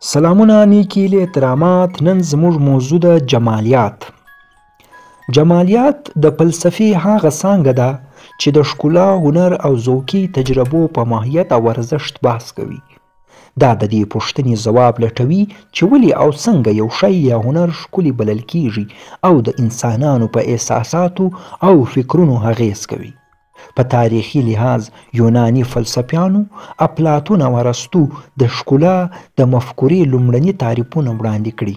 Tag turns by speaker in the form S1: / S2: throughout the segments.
S1: سلامونه نیکې هیلې احترامات. نن زموږ موضوع ده جمالیات. جمالیات د فلسفې هغه څانګه ده چې د ښکلا، هنر او ذوقي تجربو په ماهیت او ارزښت بحث کوي. دا د دې پوښتنې ځواب لټوي چې ولې او څنګه یو شی یا هنر ښکلی بلل کیږي او د انسانانو په احساساتو او فکرونو اغیز کوي. په تاریخي لحاظ یوناني فلسفیانو افلاطون او ارسطو د ښکلا د مفکورې لومړني تعریفونه وړاندې کړي.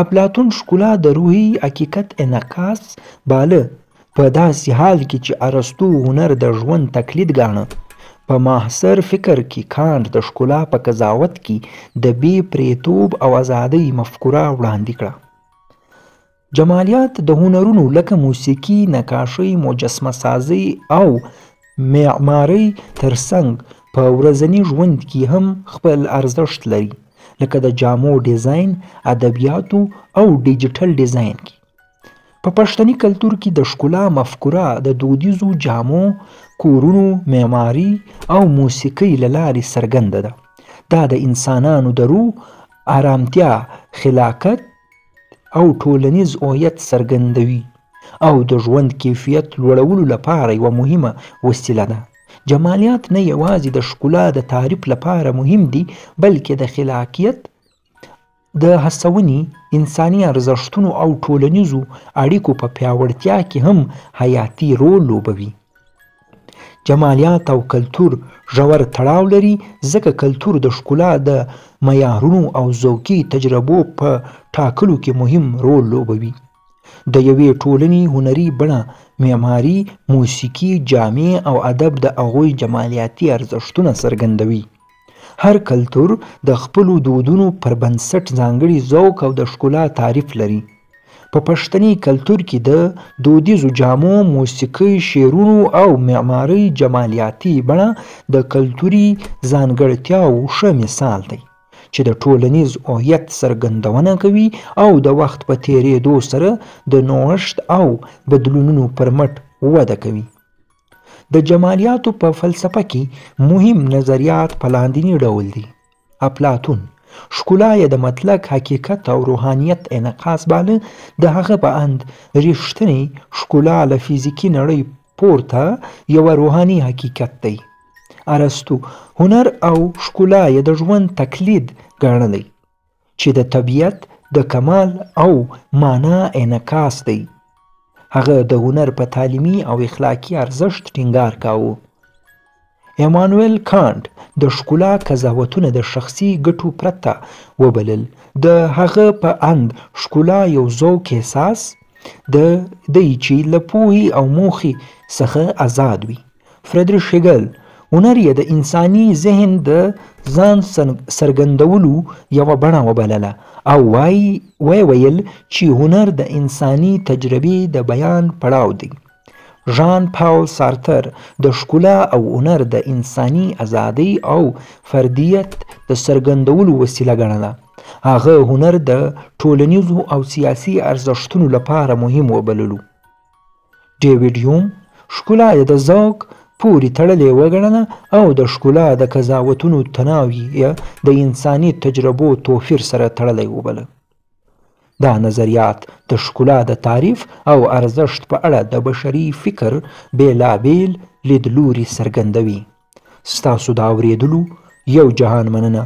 S1: افلاطون ښکلا د روحي حقیقت انعکاس باله، په داسې حال کې چې ارسطو هنر د ژوند تقلید ګاڼه. په معاصر فکر کې کانټ د ښکلا په قضاوت کې د بې پرېتوب او ازادۍ مفکوره وړاندې کړه. جمالیات د هنرونو لکه موسیقي، نقاشۍ، مجسمه سازۍ او معمارۍ ترڅنګ په ورځني ژوند کې هم خپل ارزښت لري، لکه د جامو ډیزاین، ادبیاتو او ډیجیټل ډیزاین کې. په پښتني کلتور کې د ښکلا مفکوره د دودیزو جامو، کورونو، معماري او موسیقۍ له لارې څرګنده ده. دا د انسانانو د روح آرامتیا، خلاقیت او ټولنیز هویت څرګندوي او د ژوند کیفیت لوړولو لپاره یوه مهمه وسیله ده. جمالیات نه یوازې د ښکلا د تعریف لپاره مهم دي، بلکې د خلاقیت، د هڅونې، انساني ارزښتونو او ټولنیزو اړیکو په پیاوړتیا کې هم حیاتي رول لوبوي. جمالیات او کلتور ژور تړاو لري، ځکه کلتور د ښکلا د معیارونو او ذوقي تجربو په ټاکلو کې مهم رول لوبوي. د یوې ټولنې هنري بڼه، معماري، موسیقي، جامې او ادب د هغوی جمالیاتي ارزښتونه څرګندوي. هر کلتور د خپلو دودونو پر بنسټ ځانګړي ذوق او د ښکلا تعریف لري. په پښتني کلتور کې د دودیزو جامو، موسیقۍ، شعرونو او معمارۍ جمالیاتي بڼه د کلتوري ځانګړتیاو ښه مثال دی چې د ټولنیز هویت څرګندونه کوي او د وخت په تیریدو سره د نوښت او بدلونونو پر مټ وده کوي. د جمالیاتو په فلسفه کې مهم نظریات په لاندیني ډول دي. افلاطون ښکلا یې د مطلق حقیقت او روحانیت انعکاس باله. د هغه په اند ریښتینې ښکلا له فزیکي نړۍ پورته یوه روحاني حقیقت دی. ارسطو هنر او ښکلا یې د ژوند تقلید ګڼلی چې د طبیعت د کمال او معنا انعکاس دی. هغه د هنر په تعلیمي او اخلاقي ارزښت ټینګار کاوه. ایمانویل کانټ د ښکلا قضاوتونه د شخصي ګټو پرته وبلل. د هغه په اند ښکلا یو ذوق احساس دی چې له پوهې او موخې څخه آزاد وي. فریدریش هګل هنر یې د انساني ذهن د ځان څرګندولو یوه بڼه وبلله او ویل چې هنر د انساني تجربې د بیان پړاو دی. ژان پاول سارتر د ښکلا او هنر د انساني ازادۍ او فردیت د څرګندولو وسیله ګڼله. هغه هنر د ټولنیزو او سیاسي ارزښتونو لپاره مهم وبللو. ډیویډ هیوم ښکلا یې د ذوق پورې تړلې وګڼله او د ښکلا د قضاوتونو تناو یې د انساني تجربو توپیر سره تړلی وبله. دا نظریات د ښکلا د تعریف او ارزښت په اړه د بشري فکر بېلابېل لیدلوري څرګندوي. ستاسو د اورېدلو یو جهان مننه.